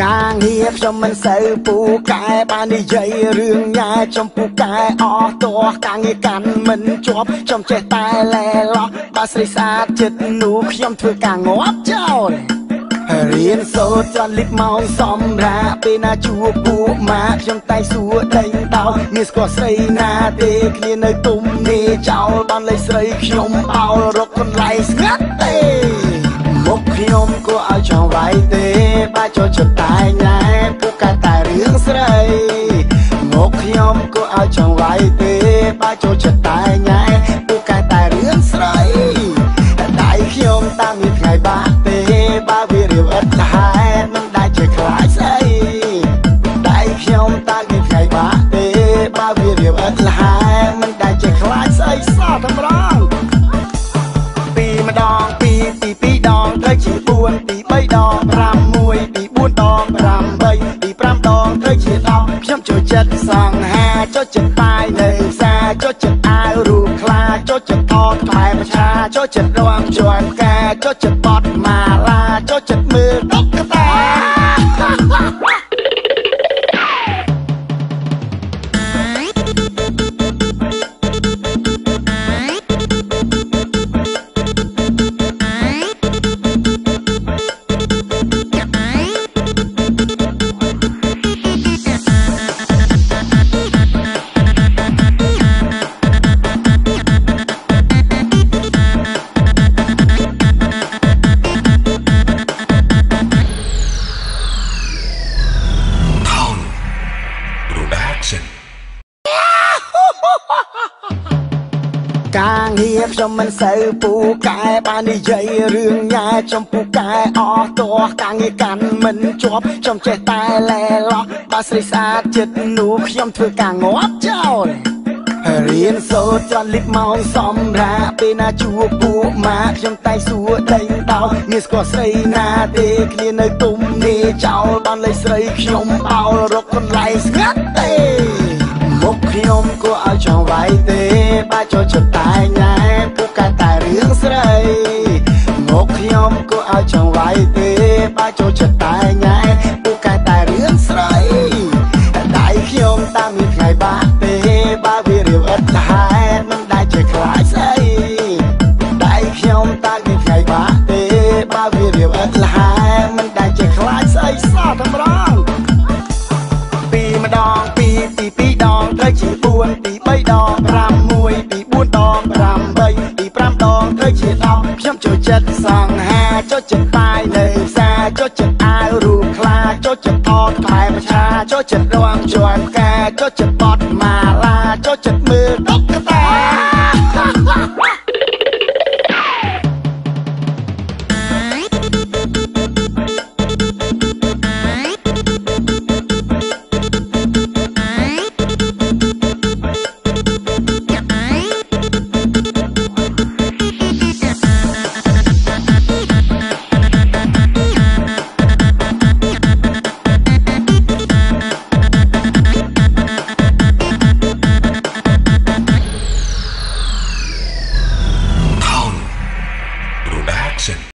ការងារខ្ញុំមិនសូវពូកែបាននិយាយរឿងញ៉ែចំពូកែអស់តោះការងារកាន់មិនជាប់ខ្ញុំចេះតែលែឡោះបើស្រីស្អាតចិត្តនោះខ្ញុំធ្វើការងាប់ចោលរៀនសូត្រចន្ទលិបមកសម្រាប់ពេលណាជួបពួកម៉ាក់ខ្ញុំតែសួរដេញដោលមានស្គាល់ស្រីណាទេគ្នានៅទុំនេះចោលបានលេខស្រីខ្ញុំអោលរកកន្លែងស្ងាត់ទេមុខខ្ញុំក៏ឲ្យចង់វាយទេបើចូលចិត្តតែញ៉ែពួកកែតែរឿងស្រីមុខខ្ញុំក៏ឲ្យចង់វាយទេបើចូលចិត្តតែញ៉ែពួកកែតែរឿងស្រីដៃខ្ញុំតាមានថ្ងៃបាក់ទេបើវារៀបឥតហេតុមិនដែលជាខ្លាចស្អីដៃខ្ញុំតាមានថ្ងៃបាក់ទេបើវារៀបឥតហេតុមិនដែលជាខ្លាចស្អីសោះតម្រង់ពីម្ដងពីពី2ដងត្រូវជា4ពី3ដង5 1ពី4ដង8ពី5ដងត្រូវជា10ខ្ញុំចូលចិត្តសង្ហាចូលចិត្តបាយនៅផ្សារចូលចិត្តអាវរូបខ្លាចូលចិត្តថតខ្លែប្រឆាចូលចិត្តរំជន់ការចូលចិត្តបត់ម៉ាឡាចូលចិត្តមើលតុក្កតាការងារខ្ញុំមិនសូវពូកែបាននិយាយរឿងញ៉ែចំពូកែអស់តោះការងារកាន់មិនជាប់ខ្ញុំចេះតែលែឡោះបើស្រីស្អាតចិត្តនោះខ្ញុំធ្វើការងាប់ចោលរៀនសូត្រចន្ទលិបមកសម្រាប់ពេលណាជួបពួកម៉ាក់ខ្ញុំតែសួរដេញដោលមានស្គាល់ស្រីណាទេគ្នានៅទុំនេះចោលបានលេខស្រីខ្ញុំអោលរកកន្លែងស្ងាត់ទេមុខខ្ញុំក៏ឲ្យចង់វាយទេបើចូលចិត្តតែញ៉ែពួកកែតែរឿងស្រីមុខខ្ញុំក៏ឲ្យចង់វាយទេបើចូលចិត្តតែញ៉ែពួកកែតែរឿងស្រីដៃខ្ញុំតាមានថ្ងៃបាក់ទេបើវារៀបឥតហេតុមិនដែលជាខ្លាចស្អីដៃខ្ញុំតាមានថ្ងៃបាក់ទេបើវារៀបឥតហេតុមិនដែលជាខ្លាចស្អីសោះតម្រង់ពីម្ដងពី2ដងត្រូវជា4ពី3ដង5 1ពី4ដង8ពី5ដងត្រូវជា10ខ្ញុំចូលចិត្តសង្ហាចូលចិត្តបាយនៅផ្សារចូលចិត្តអាវរូបខ្លាចូលចិត្តថតខ្លែប្រឆាចូលចិត្តរំជន់ការចូលចិត្តបត់ម៉ាឡាចូលចិត្តមើល